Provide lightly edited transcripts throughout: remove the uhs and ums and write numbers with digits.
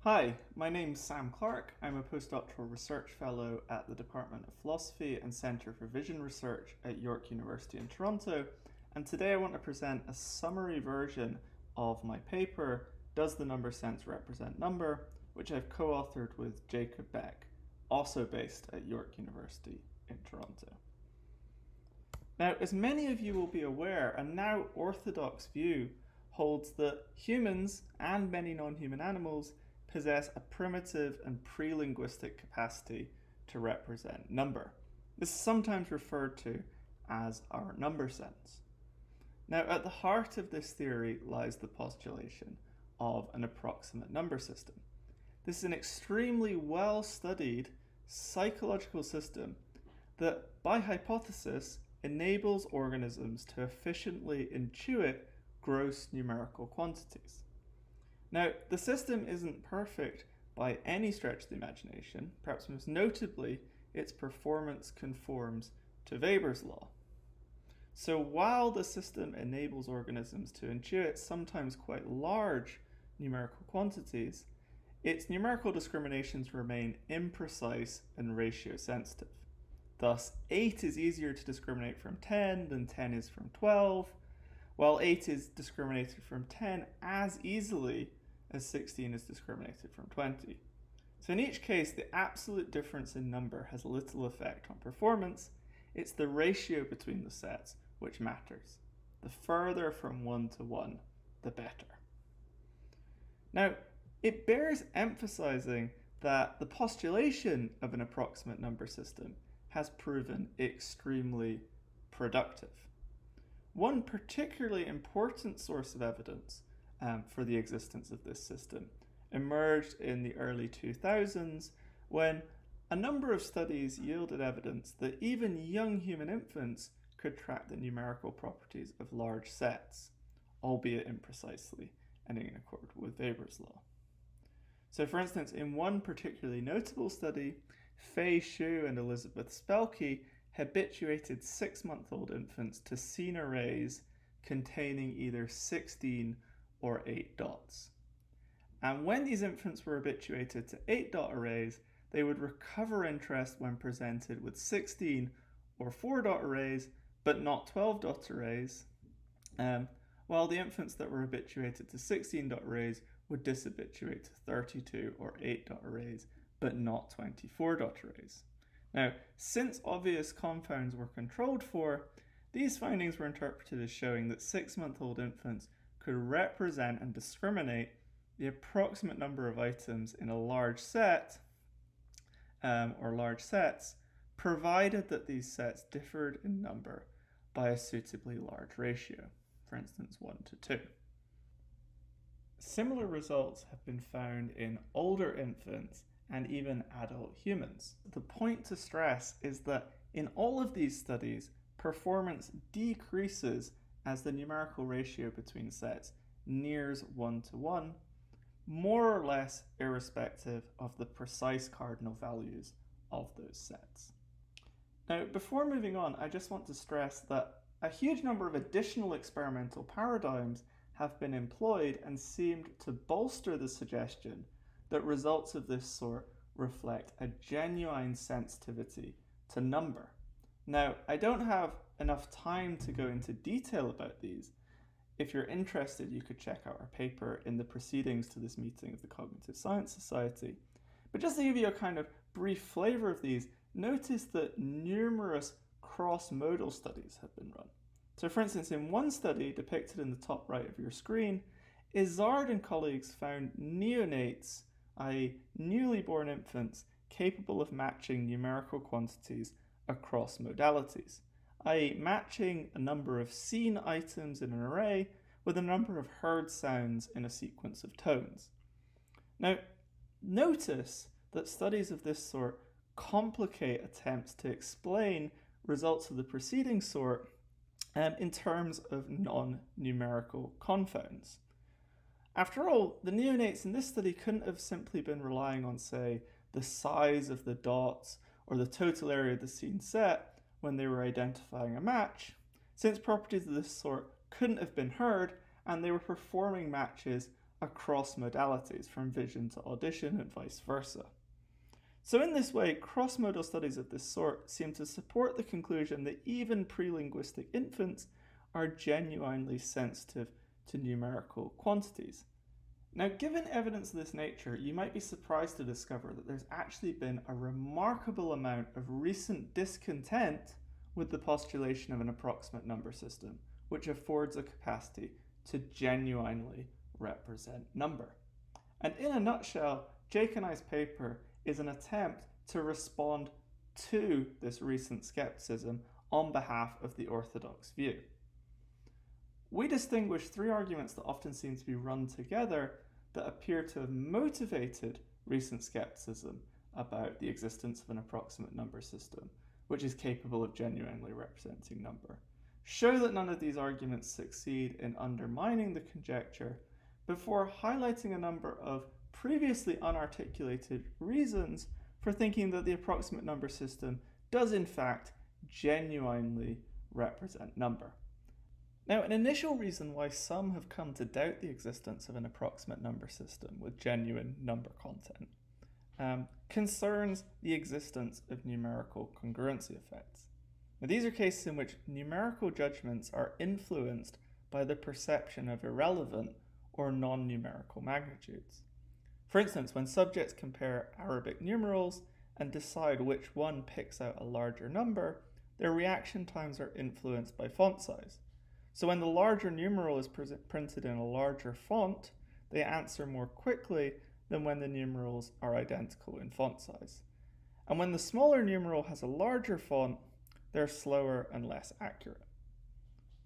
Hi, my name's Sam Clarke. I'm a postdoctoral research fellow at the Department of Philosophy and Centre for Vision Research at York University in Toronto, and today I want to present a summary version of my paper, Does the Number Sense Represent Number?, which I've co-authored with Jacob Beck, also based at York University in Toronto. Now, as many of you will be aware, a now orthodox view holds that humans and many non-human animals possess a primitive and pre-linguistic capacity to represent number. This is sometimes referred to as our number sense. Now, at the heart of this theory lies the postulation of an approximate number system. This is an extremely well-studied psychological system that, by hypothesis, enables organisms to efficiently intuit gross numerical quantities. Now, the system isn't perfect by any stretch of the imagination. Perhaps most notably, its performance conforms to Weber's law. So while the system enables organisms to intuit sometimes quite large numerical quantities, its numerical discriminations remain imprecise and ratio sensitive. Thus, 8 is easier to discriminate from 10 than 10 is from 12, while 8 is discriminated from 10 as easily as 16 is discriminated from 20. So in each case, the absolute difference in number has little effect on performance. It's the ratio between the sets which matters. The further from 1 to 1, the better. Now, it bears emphasizing that the postulation of an approximate number system has proven extremely productive. One particularly important source of evidence for the existence of this system emerged in the early 2000s when a number of studies yielded evidence that even young human infants could track the numerical properties of large sets, albeit imprecisely and in accord with Weber's law. So for instance, in one particularly notable study, Fei Xu and Elizabeth Spelke habituated 6-month-old infants to scene arrays containing either 16 or 8 dots. And when these infants were habituated to 8-dot arrays, they would recover interest when presented with 16 or 4-dot arrays, but not 12-dot arrays, while the infants that were habituated to 16-dot arrays would dishabituate to 32 or 8-dot arrays, but not 24-dot arrays. Now, since obvious confounds were controlled for, these findings were interpreted as showing that 6-month-old infants could represent and discriminate the approximate number of items in a large set or large sets, provided that these sets differed in number by a suitably large ratio, for instance 1 to 2. Similar results have been found in older infants and even adult humans. The point to stress is that in all of these studies, performance decreases as the numerical ratio between sets nears 1 to 1, more or less irrespective of the precise cardinal values of those sets. Now, before moving on, I just want to stress that a huge number of additional experimental paradigms have been employed and seemed to bolster the suggestion that results of this sort reflect a genuine sensitivity to number. Now, I don't have enough time to go into detail about these. If you're interested, you could check out our paper in the proceedings to this meeting of the Cognitive Science Society. But just to give you a kind of brief flavor of these, notice that numerous cross-modal studies have been run. So for instance, in one study depicted in the top right of your screen, Izzard and colleagues found neonates, i.e. newly born infants, capable of matching numerical quantities across modalities, i.e. matching a number of seen items in an array with a number of heard sounds in a sequence of tones. Now, notice that studies of this sort complicate attempts to explain results of the preceding sort in terms of non-numerical confounds. After all, the neonates in this study couldn't have simply been relying on, say, the size of the dots or the total area of the scene set when they were identifying a match, since properties of this sort couldn't have been heard and they were performing matches across modalities, from vision to audition and vice versa. So in this way, cross-modal studies of this sort seem to support the conclusion that even pre-linguistic infants are genuinely sensitive to numerical quantities. Now, given evidence of this nature, you might be surprised to discover that there's actually been a remarkable amount of recent discontent with the postulation of an approximate number system, which affords a capacity to genuinely represent number. And in a nutshell, Jake and I's paper is an attempt to respond to this recent skepticism on behalf of the orthodox view. We distinguish three arguments that often seem to be run together that appear to have motivated recent skepticism about the existence of an approximate number system, which is capable of genuinely representing number. Show that none of these arguments succeed in undermining the conjecture before highlighting a number of previously unarticulated reasons for thinking that the approximate number system does in fact genuinely represent number. Now, an initial reason why some have come to doubt the existence of an approximate number system with genuine number content concerns the existence of numerical congruency effects. Now, these are cases in which numerical judgments are influenced by the perception of irrelevant or non-numerical magnitudes. For instance, when subjects compare Arabic numerals and decide which one picks out a larger number, their reaction times are influenced by font size. So when the larger numeral is printed in a larger font, they answer more quickly than when the numerals are identical in font size. And when the smaller numeral has a larger font, they're slower and less accurate.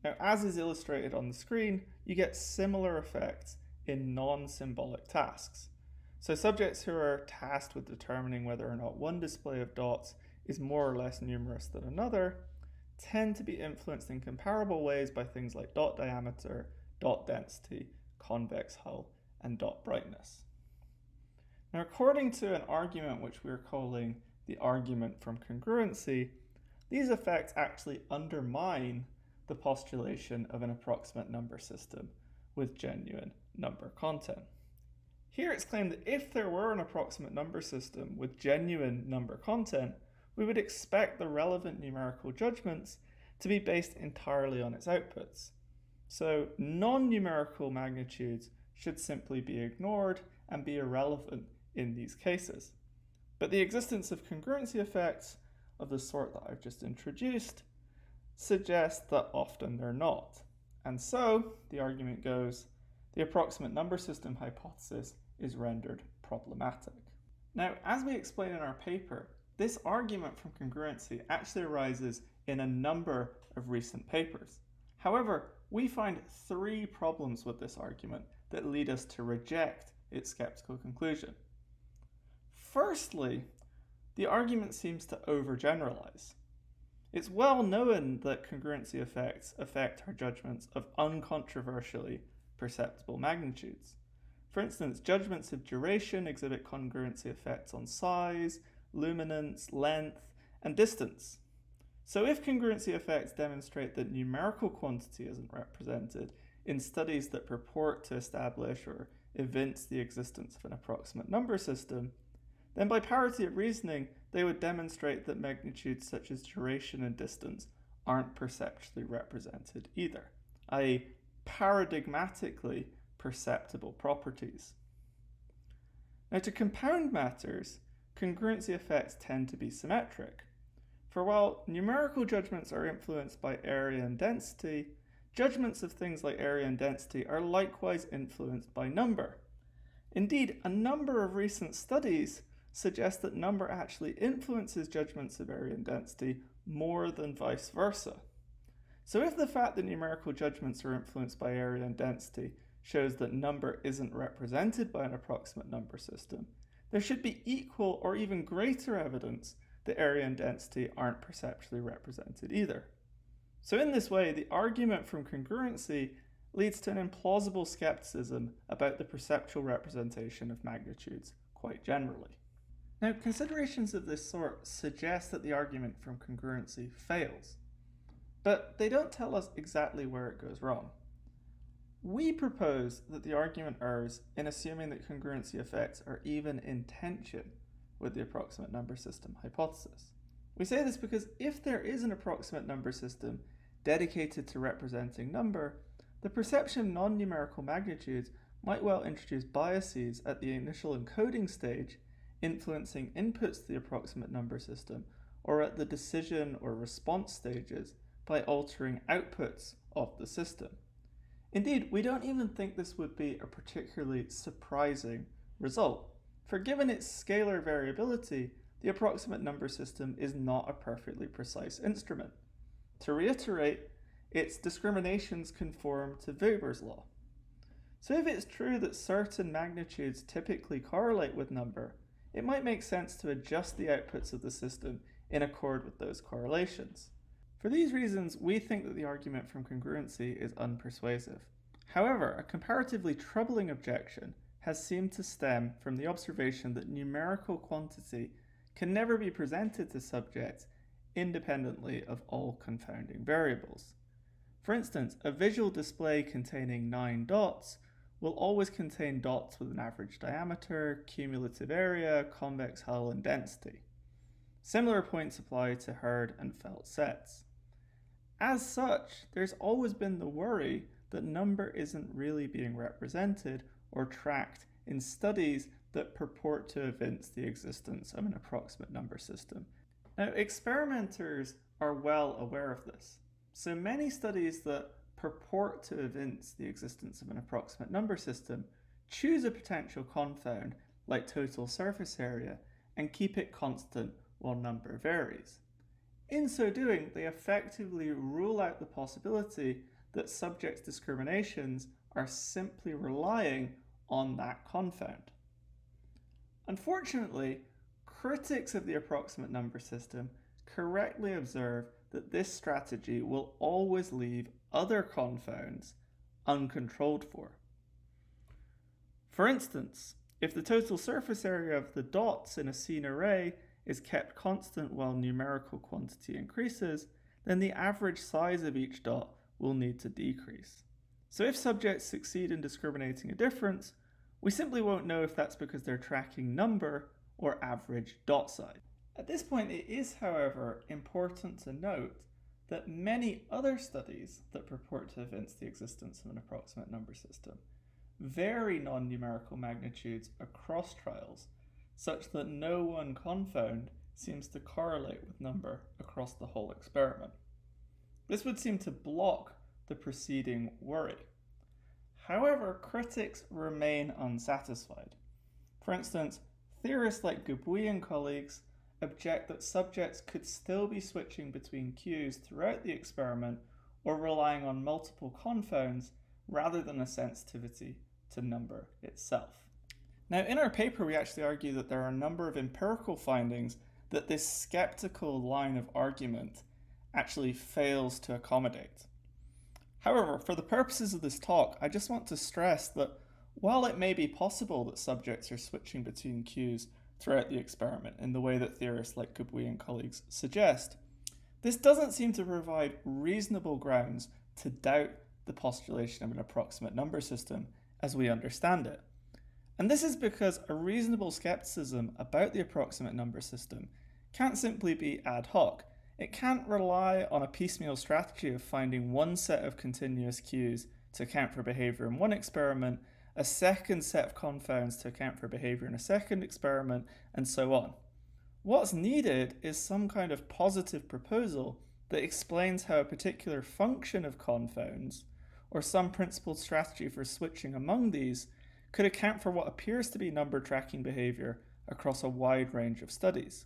Now, as is illustrated on the screen, you get similar effects in non-symbolic tasks. So subjects who are tasked with determining whether or not one display of dots is more or less numerous than another tend to be influenced in comparable ways by things like dot diameter, dot density, convex hull, and dot brightness. Now, according to an argument which we're calling the argument from congruency, these effects actually undermine the postulation of an approximate number system with genuine number content. Here it's claimed that if there were an approximate number system with genuine number content, we would expect the relevant numerical judgments to be based entirely on its outputs. So non-numerical magnitudes should simply be ignored and be irrelevant in these cases. But the existence of congruency effects of the sort that I've just introduced suggests that often they're not. And so, the argument goes, the approximate number system hypothesis is rendered problematic. Now, as we explain in our paper, this argument from congruency actually arises in a number of recent papers. However, we find three problems with this argument that lead us to reject its skeptical conclusion. Firstly, the argument seems to overgeneralize. It's well known that congruency effects affect our judgments of uncontroversially perceptible magnitudes. For instance, judgments of duration exhibit congruency effects on size, luminance, length, and distance. So if congruency effects demonstrate that numerical quantity isn't represented in studies that purport to establish or evince the existence of an approximate number system, then by parity of reasoning, they would demonstrate that magnitudes such as duration and distance aren't perceptually represented either, i.e., paradigmatically perceptible properties. Now, to compound matters, congruency effects tend to be symmetric. For while numerical judgments are influenced by area and density, judgments of things like area and density are likewise influenced by number. Indeed, a number of recent studies suggest that number actually influences judgments of area and density more than vice versa. So if the fact that numerical judgments are influenced by area and density shows that number isn't represented by an approximate number system, there should be equal or even greater evidence that area and density aren't perceptually represented either. So in this way, the argument from congruency leads to an implausible skepticism about the perceptual representation of magnitudes quite generally. Now, considerations of this sort suggest that the argument from congruency fails, but they don't tell us exactly where it goes wrong. We propose that the argument errs in assuming that congruency effects are even in tension with the approximate number system hypothesis. We say this because if there is an approximate number system dedicated to representing number, the perception of non-numerical magnitudes might well introduce biases at the initial encoding stage, influencing inputs to the approximate number system, or at the decision or response stages by altering outputs of the system. Indeed, we don't even think this would be a particularly surprising result, for given its scalar variability, the approximate number system is not a perfectly precise instrument. To reiterate, its discriminations conform to Weber's law. So if it's true that certain magnitudes typically correlate with number, it might make sense to adjust the outputs of the system in accord with those correlations. For these reasons, we think that the argument from congruency is unpersuasive. However, a comparatively troubling objection has seemed to stem from the observation that numerical quantity can never be presented to subjects independently of all confounding variables. For instance, a visual display containing 9 dots will always contain dots with an average diameter, cumulative area, convex hull, and density. Similar points apply to herd and felt sets. As such, there's always been the worry that number isn't really being represented or tracked in studies that purport to evince the existence of an approximate number system. Now, experimenters are well aware of this. So many studies that purport to evince the existence of an approximate number system choose a potential confound like total surface area and keep it constant while number varies. In so doing, they effectively rule out the possibility that subjects' discriminations are simply relying on that confound. Unfortunately, critics of the approximate number system correctly observe that this strategy will always leave other confounds uncontrolled for. For instance, if the total surface area of the dots in a scene array is kept constant while numerical quantity increases, then the average size of each dot will need to decrease. So if subjects succeed in discriminating a difference, we simply won't know if that's because they're tracking number or average dot size. At this point, it is, however, important to note that many other studies that purport to evince the existence of an approximate number system vary non-numerical magnitudes across trials, such that no one confound seems to correlate with number across the whole experiment. This would seem to block the preceding worry. However, critics remain unsatisfied. For instance, theorists like Gubuy and colleagues object that subjects could still be switching between cues throughout the experiment or relying on multiple confounds rather than a sensitivity to number itself. Now, in our paper, we actually argue that there are a number of empirical findings that this skeptical line of argument actually fails to accommodate. However, for the purposes of this talk, I just want to stress that while it may be possible that subjects are switching between cues throughout the experiment in the way that theorists like Gubuy and colleagues suggest, this doesn't seem to provide reasonable grounds to doubt the postulation of an approximate number system as we understand it. And this is because a reasonable skepticism about the approximate number system can't simply be ad hoc. It can't rely on a piecemeal strategy of finding one set of continuous cues to account for behavior in one experiment, a second set of confounds to account for behavior in a second experiment, and so on. What's needed is some kind of positive proposal that explains how a particular function of confounds, or some principled strategy for switching among these, could account for what appears to be number tracking behavior across a wide range of studies.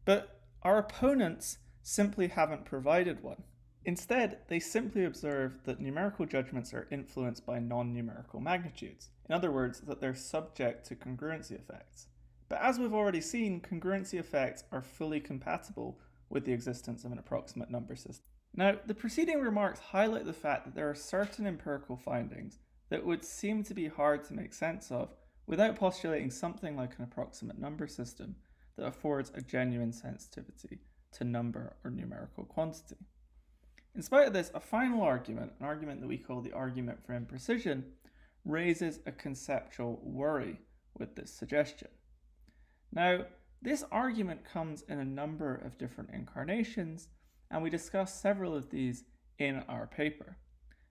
But our opponents simply haven't provided one. Instead, they simply observe that numerical judgments are influenced by non-numerical magnitudes. In other words, that they're subject to congruency effects. But as we've already seen, congruency effects are fully compatible with the existence of an approximate number system. Now, the preceding remarks highlight the fact that there are certain empirical findings that would seem to be hard to make sense of without postulating something like an approximate number system that affords a genuine sensitivity to number or numerical quantity. In spite of this, a final argument, an argument that we call the argument for imprecision, raises a conceptual worry with this suggestion. Now, this argument comes in a number of different incarnations, and we discuss several of these in our paper.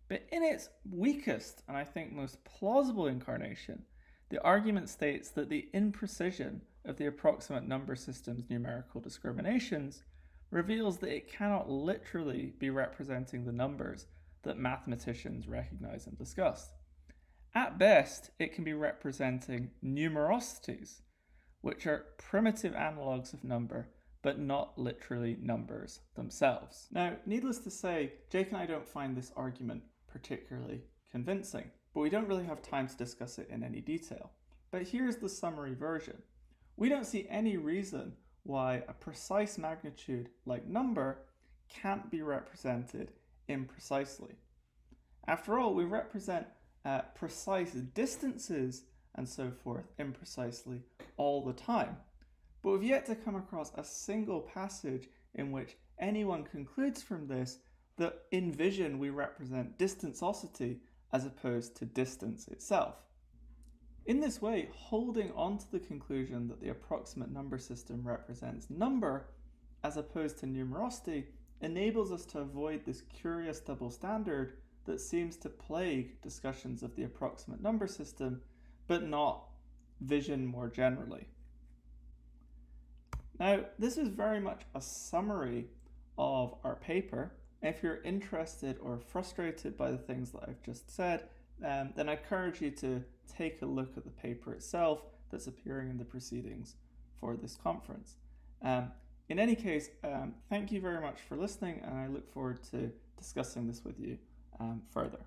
But in its weakest, and I think most plausible incarnation, the argument states that the imprecision of the approximate number system's numerical discriminations reveals that it cannot literally be representing the numbers that mathematicians recognize and discuss. At best, it can be representing numerosities, which are primitive analogues of number, but not literally numbers themselves. Now, needless to say, Jake and I don't find this argument particularly convincing, but we don't really have time to discuss it in any detail. But here's the summary version. We don't see any reason why a precise magnitude like number can't be represented imprecisely. After all, we represent precise distances and so forth imprecisely all the time. But we've yet to come across a single passage in which anyone concludes from this that in vision we represent distanceosity as opposed to distance itself. In this way, holding on to the conclusion that the approximate number system represents number as opposed to numerosity enables us to avoid this curious double standard that seems to plague discussions of the approximate number system, but not vision more generally. Now, this is very much a summary of our paper. If you're interested or frustrated by the things that I've just said, then I encourage you to take a look at the paper itself that's appearing in the proceedings for this conference. In any case, thank you very much for listening, and I look forward to discussing this with you further.